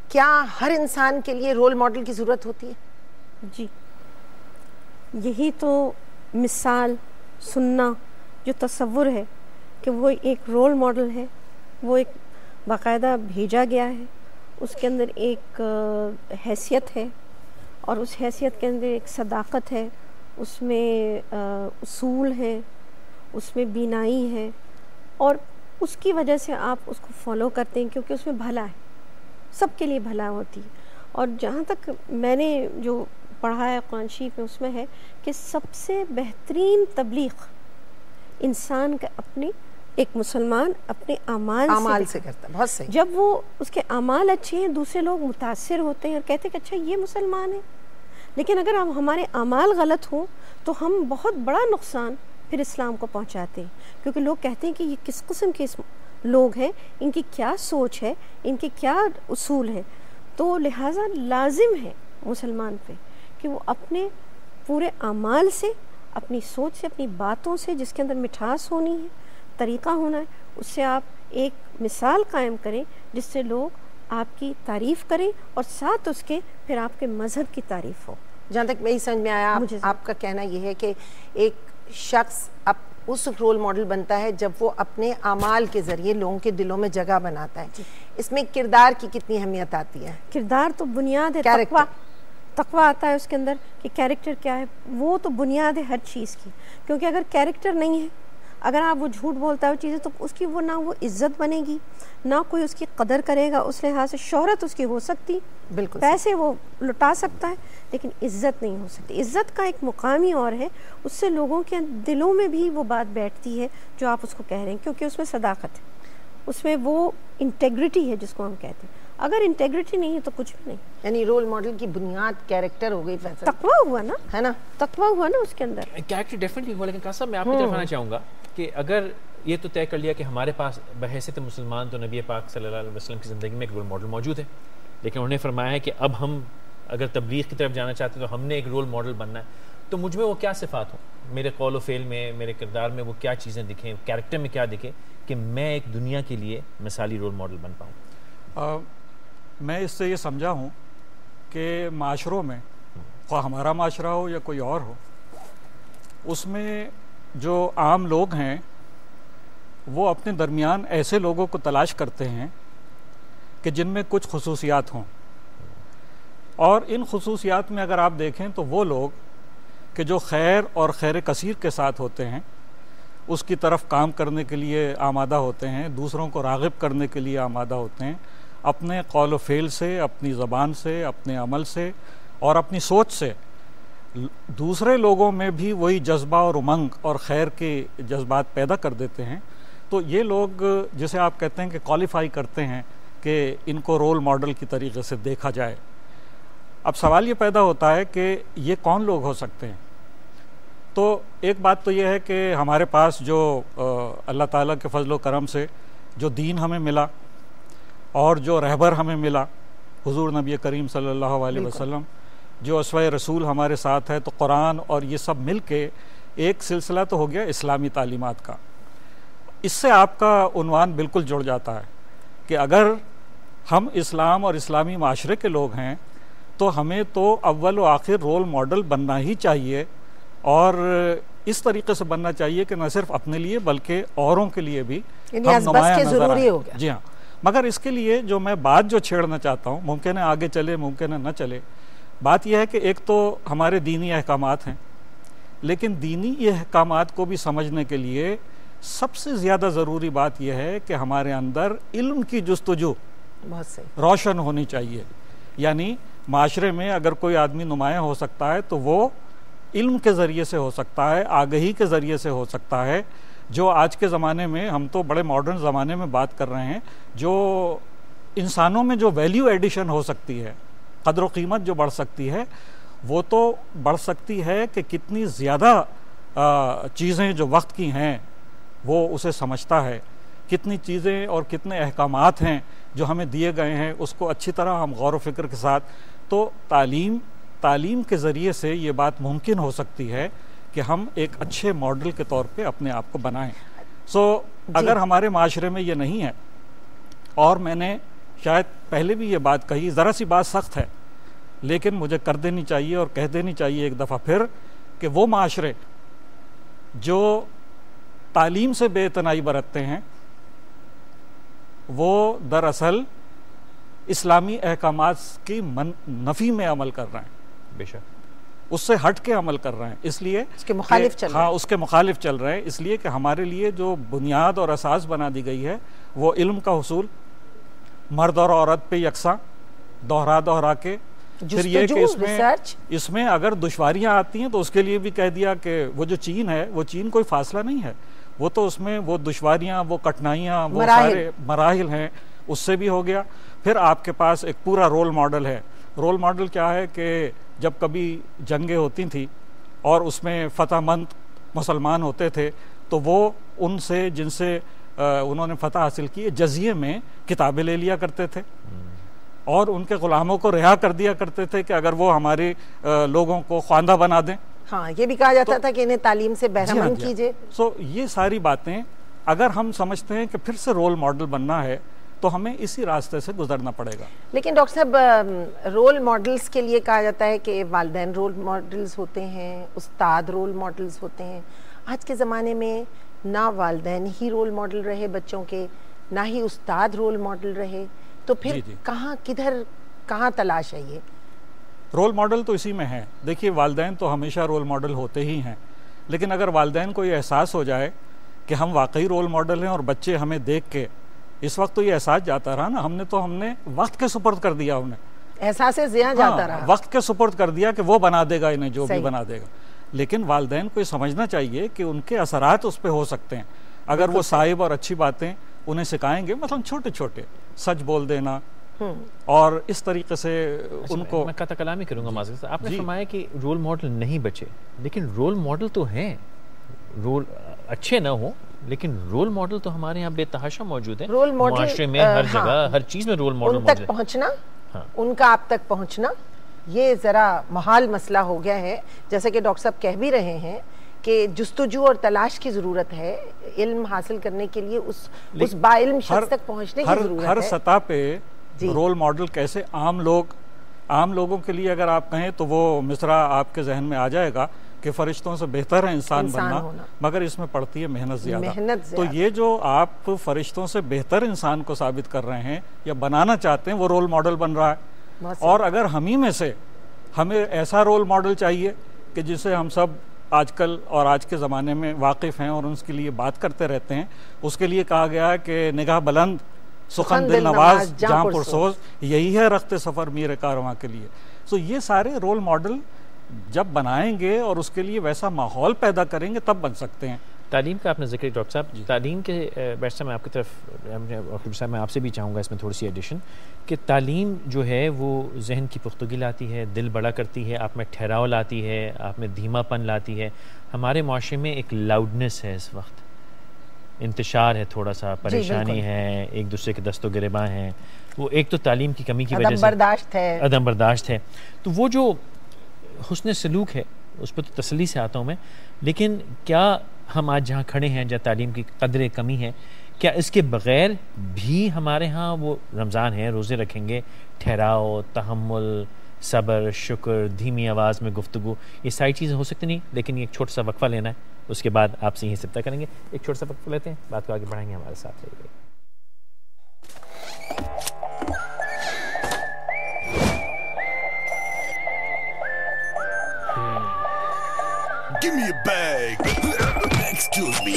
کیا ہر انسان کے لیے رول ماڈل کی ضرورت ہوتی ہے؟ جی، یہی تو مثال سننا جو تصور ہے کہ وہ ایک رول ماڈل ہے، وہ ایک باقاعدہ بھیجا گیا ہے، اس کے اندر ایک حیثیت ہے، اور اس حیثیت کے اندر ایک صداقت ہے، اس میں اصول ہیں، اس میں بینائی ہے، اور اس کی وجہ سے آپ اس کو فالو کرتے ہیں کیونکہ اس میں بھلا ہے، سب کے لیے بھلا ہوتی ہے۔ اور جہاں تک میں نے جو پڑھا ہے قرآن شریف میں، اس میں ہے کہ سب سے بہترین تبلیغ انسان کا اپنے ایک مسلمان اپنے اعمال سے کرتا ہے۔ بہت صحیح۔ جب وہ اس کے اعمال اچھے ہیں، دوسرے لوگ متاثر ہوتے ہیں اور کہتے ہیں کہ اچھا یہ مسلمان ہے۔ لیکن اگر ہمارے اعمال غلط ہوں تو ہم بہت بڑا نقصان پھر اسلام کو پہنچاتے ہیں، کیونکہ لوگ کہتے ہیں کہ یہ کس قسم کے لوگ ہیں، ان کی کیا سوچ ہے، ان کے کیا اصول ہیں۔ تو لہٰذا لازم ہے مسلمان پہ کہ وہ اپنے پورے اعمال سے، اپنی سوچ سے، اپنی باتوں سے، جس کے اندر مٹھاس ہونی ہے، طریقہ ہونا ہے، اس سے آپ ایک مثال قائم کریں جس سے لوگ آپ کی تعریف کریں اور ساتھ اس کے پھر آپ کے مذہب کی تعریف ہو۔ جہاں تک میری سمجھ میں آیا، آپ کا کہنا یہ ہے کہ ایک شخص اب اس رول ماڈل بنتا ہے جب وہ اپنے اعمال کے ذریعے لوگوں کے دلوں میں جگہ بناتا ہے۔ اس میں کردار کی کتنی اہمیت آتی ہے؟ کردار تو بنیاد ہے، تقویٰ آتا ہے اس کے اندر کہ کیریکٹر کیا ہے، وہ تو بنیاد ہے ہر چیز کی، کیونکہ اگر کیریکٹر نہیں ہے، اگر آپ وہ جھوٹ بولتا ہے وہ چیزیں، تو اس کی وہ نہ وہ عزت بنے گی، نہ کوئی اس کی قدر کرے گا، اس لحاظ سے شہرت اس کی ہو سکتی، بالکل پیسے وہ لٹا سکتا ہے، لیکن عزت نہیں ہو سکتی۔ عزت کا ایک مقام ہی اور ہے، اس سے لوگوں کے دلوں میں بھی وہ بات بیٹھتی ہے جو آپ اس کو کہہ رہے ہیں، کیونکہ اس میں صداقت ہے، اس میں وہ انٹیگریٹی ہے جس کو ہم کہتے ہیں۔ اگر انٹیگریٹی نہیں ہے تو کچھ بھی نہیں۔ یعنی رول ماڈل کی بنیاد کیریکٹر ہو گئی، فیصل تقویٰ ہوا نا، ہے نا، تقویٰ ہوا نا اس کے اندر، کیریکٹر ڈیفینیٹلی ہوا۔ لیکن صاحب میں آپ کی طرف آنا چاہوں گا کہ اگر یہ تو طے کر لیا کہ ہمارے پاس بحیثیت مسلمان تو نبی پاک صلی اللہ علیہ وسلم کی زندگی میں ایک رول ماڈل موجود ہے، لیکن انہوں نے فرمایا ہے کہ اب ہم اگر تبلیغ کی طرف جانا چاہتے ہیں تو ہم نے ایک رول ماڈل بننا ہے، تو مجھ میں وہ کیا صفات ہوں، میرے قول و فعل میں، میرے کردار میں وہ کیا چیزیں دکھیں، کیریکٹر میں کیا دکھے کہ میں ایک دنیا کے لیے مثالی رول ماڈل بن پاؤں؟ میں اس سے یہ سمجھا ہوں کہ معاشروں میں، خواہ ہمارا معاشرہ ہو یا کوئی اور ہو، اس میں جو عام لوگ ہیں وہ اپنے درمیان ایسے لوگوں کو تلاش کرتے ہیں کہ جن میں کچھ خصوصیات ہوں، اور ان خصوصیات میں اگر آپ دیکھیں تو وہ لوگ کہ جو خیر اور خیر کثیر کے ساتھ ہوتے ہیں، اس کی طرف کام کرنے کے لیے آمادہ ہوتے ہیں، دوسروں کو راغب کرنے کے لیے آمادہ ہوتے ہیں، اپنے قول و فعل سے، اپنی زبان سے، اپنے عمل سے اور اپنی سوچ سے دوسرے لوگوں میں بھی وہی جذبہ اور امنگ اور خیر کے جذبات پیدا کر دیتے ہیں، تو یہ لوگ جسے آپ کہتے ہیں کہ کوالیفائی کرتے ہیں کہ ان کو رول ماڈل کی طریقے سے دیکھا جائے۔ اب سوال یہ پیدا ہوتا ہے کہ یہ کون لوگ ہو سکتے ہیں؟ تو ایک بات تو یہ ہے کہ ہمارے پاس جو اللہ تعالیٰ کے فضل و کرم سے جو دین ہمیں ملا اور جو رہبر ہمیں ملا، حضور نبی کریم صلی اللہ علیہ وسلم، جو اسوہ رسول ہمارے ساتھ ہے، تو قرآن اور یہ سب مل کے ایک سلسلہ تو ہو گیا اسلامی تعلیمات کا۔ اس سے آپ کا عنوان بالکل جڑ جاتا ہے کہ اگر ہم اسلام اور اسلامی معاشرے کے لوگ ہیں تو ہمیں تو اول و آخر رول ماڈل بننا ہی چاہیے، اور اس طریقے سے بننا چاہیے کہ نہ صرف اپنے لیے بلکہ اوروں کے لیے بھی ہم نمایاں نظر آئیں۔ جی ہاں، مگر اس کے لیے جو میں بات جو چھیڑنا چاہتا ہوں، ممکن ہے آگے چلے ممکن ہے نہ چلے، بات یہ ہے کہ ایک تو ہمارے دینی احکامات ہیں، لیکن دینی احکامات کو بھی سمجھنے کے لیے سب سے زیادہ ضروری بات یہ ہے کہ ہمارے اندر علم کی جستجو روشن ہونی چاہیے۔ یعنی معاشرے میں اگر کوئی آدمی نمایاں ہو سکتا ہے تو وہ علم کے ذریعے سے ہو سکتا ہے، آگہی کے ذریعے سے ہو سکتا ہے، جو آج کے زمانے میں، ہم تو بڑے ماڈرن زمانے میں بات کر رہے ہیں، جو انسانوں میں جو ویلیو ایڈیشن ہو سکتی ہے، قدر و قیمت جو بڑھ سکتی ہے، وہ تو بڑھ سکتی ہے کہ کتنی زیادہ چیزیں جو وقت کی ہیں وہ اسے سمجھتا ہے، کتنی چیزیں اور کتنے احکامات ہیں جو ہمیں دیے گئے ہیں، اس کو اچھی طرح ہم غور و فکر کے ساتھ، تو تعلیم کے ذریعے سے یہ بات ممکن ہو سکتی ہے کہ ہم ایک اچھے ماڈل کے طور پہ اپنے آپ کو بنائیں۔ اگر ہمارے معاشرے میں یہ نہیں ہے، اور میں نے شاید پہلے بھی یہ بات کہی، ذرا سی بات سخت ہے لیکن مجھے کر دینی چاہیے اور کہہ دینی چاہیے ایک دفعہ پھر، کہ وہ معاشرے جو تعلیم سے بے اعتنائی برتتے ہیں وہ دراصل اسلامی احکامات کی نفی میں عمل کر رہے ہیں، بے شک اس سے ہٹ کے عمل کر رہے ہیں، اس لیے اس کے مخالف چل رہے ہیں. ہاں اس کے مخالف چل رہے ہیں، اس لیے کہ ہمارے لیے جو بنیاد اور اساس بنا دی گئی ہے وہ علم کا حصول، مرد اور عورت پہ یکساں، دوہرا کے، پھر یہ کہ اس میں اگر دشواریاں آتی ہیں تو اس کے لیے بھی کہہ دیا کہ وہ جو چین ہے وہ چین کوئی فاصلہ نہیں ہے، وہ تو اس میں وہ دشواریاں، وہ کٹھنائیاں، وہ سارے مراحل ہیں، اس سے بھی ہو گیا. پھر آپ کے پاس ایک پورا رول ماڈل ہے. رول ماڈل کیا ہے کہ جب کبھی جنگیں ہوتی تھیں اور اس میں فتح مند مسلمان ہوتے تھے تو وہ ان سے جن سے انہوں نے فتح حاصل کی جزیے میں کتابیں لے لیا کرتے تھے اور ان کے غلاموں کو رہا کر دیا کرتے تھے کہ اگر وہ ہمارے لوگوں کو خواندہ بنا دیں. ہاں یہ بھی کہا جاتا تھا کہ انہیں تعلیم سے بہرمند کیجئے. سو یہ ساری باتیں اگر ہم سمجھتے ہیں کہ پھر سے رول ماڈل بننا ہے تو ہمیں اسی راستے سے گزرنا پڑے گا. لیکن ڈاکٹر صاحب رول ماڈلز کے لیے کہا جاتا ہے کہ والدین رول ماڈلز ہوتے ہیں، استاد رول ماڈلز ہوتے ہیں. آج کے زمانے میں نہ والدین ہی رول ماڈل رہے بچوں کے، نہ ہی استاد رول ماڈل رہے، تو پھر کہاں تلاش ہے یہ؟ رول ماڈل تو اسی میں ہے. دیکھیے والدین تو ہمیشہ رول ماڈل ہوتے ہی ہیں، لیکن اگر والدین کو یہ احساس ہو جائے کہ ہم واقعی رول ماڈل ہیں اور بچے ہمیں دیکھ کے، اس وقت تو یہ احساس جاتا رہا نا، ہم نے وقت کے سپرد کر دیا، انہیں احساس ذہن جاتا رہا، وقت کے سپرد کر دیا کہ وہ بنا دے گا انہیں جو بھی بنا دے گا. لیکن والدین کو یہ سمجھنا چاہیے کہ ان کے اثرات اس پہ ہو سکتے ہیں اگر وہ صائب اور اچھی باتیں انہیں سکھائیں گے، مثلا چھوٹے چھوٹے سچ بول دینا اور اس طریقے سے ان کو. میں قطع کلامی کروں گا معذرت سے، آپ نے فرمایا کہ رول ماڈل نہیں بچے، لیکن رول ماڈل تو ہیں، رول اچھے نہ ہوں لیکن رول ماڈل تو ہمارے یہاں بے تحاشا موجود ہیں. معاشرے میں ہر جگہ ہر چیز میں رول ماڈل موجود ہے. ان تک پہنچنا، ان کا آپ تک پہنچنا یہ ذرا محال مسئلہ ہو گیا ہے. جیسے کہ ڈاکٹر صاحب کہہ بھی رہے ہیں کہ جستجو اور تلاش کی ضرورت ہے علم حاصل کرنے کے لیے، اس با علم شخص تک پہنچنے کی ضرورت ہے. ہر سطح پہ رول ماڈل کیسے عام لوگوں کے لیے اگر آپ کہیں تو وہ مصرع آپ کے ذہن میں آ جائے گا کہ فرشتوں سے بہتر ہے انسان بننا، مگر اس میں پڑتی ہے محنت زیادہ. تو یہ جو آپ فرشتوں سے بہتر انسان کو ثابت کر رہے ہیں یا بنانا چاہتے ہیں وہ رول ماڈل بن رہا ہے. اور اگر ہمیں میں سے ہمیں ایسا رول ماڈل چاہیے کہ جسے ہم سب آج کل اور آج کے زمانے میں واقف ہیں اور اس کے لیے بات کرتے رہتے ہیں، اس کے لیے کہا گیا ہے کہ نگاہ بلند سخن دل نواز جہاں پرسوز، یہی ہے رخت سفر میر کارواں کے لیے. سو یہ سارے رول ماڈل جب بنائیں گے اور اس کے لیے ویسا ماحول پیدا کریں گے تب بن سکتے ہیں. تعلیم کا آپ نے ذکر ڈاکٹر صاحب، تعلیم کے بیٹھ صاحب میں آپ کی طرف میں آپ سے بھی چاہوں گا اس میں تھوڑی سی ایڈیشن کہ تعلیم جو ہے وہ ذہن کی پختگی لاتی ہے، دل بڑا کرتی ہے، آپ میں ٹھہراؤ لاتی ہے، آپ میں دھیما پن لاتی ہے. ہمارے معاشرے میں ایک لاؤڈنس ہے، اس وقت انتشار ہے، تھوڑا سا پریشانی ہے، ایک دوسرے کے دست و گریباں ہیں. وہ ایک تو تعلیم کی کمی کی وجہ سے عدم برداشت ہے. تو وہ جو حسن سلوک ہے اس پہ تو تسلی سے آتا ہوں میں، لیکن کیا ہم آج جہاں کھڑے ہیں جہاں تعلیم کی قدر کمی ہے، کیا اس کے بغیر بھی ہمارے ہاں وہ رمضان ہے، روزے رکھیں گے، ٹھہراؤ، تحمل، صبر، شکر، دھیمی آواز میں گفتگو، یہ ساری چیزیں ہو سکتی نہیں؟ لیکن ایک چھوٹا سا وقفہ لینا ہے، اس کے بعد آپ سے یہیں سبتا کریں گے. ایک چھوٹا سا وقفہ لیتے ہیں، بات کو آگے بڑھائیں گے، ہمارے ساتھ رہیے. Give me a bag. Excuse me.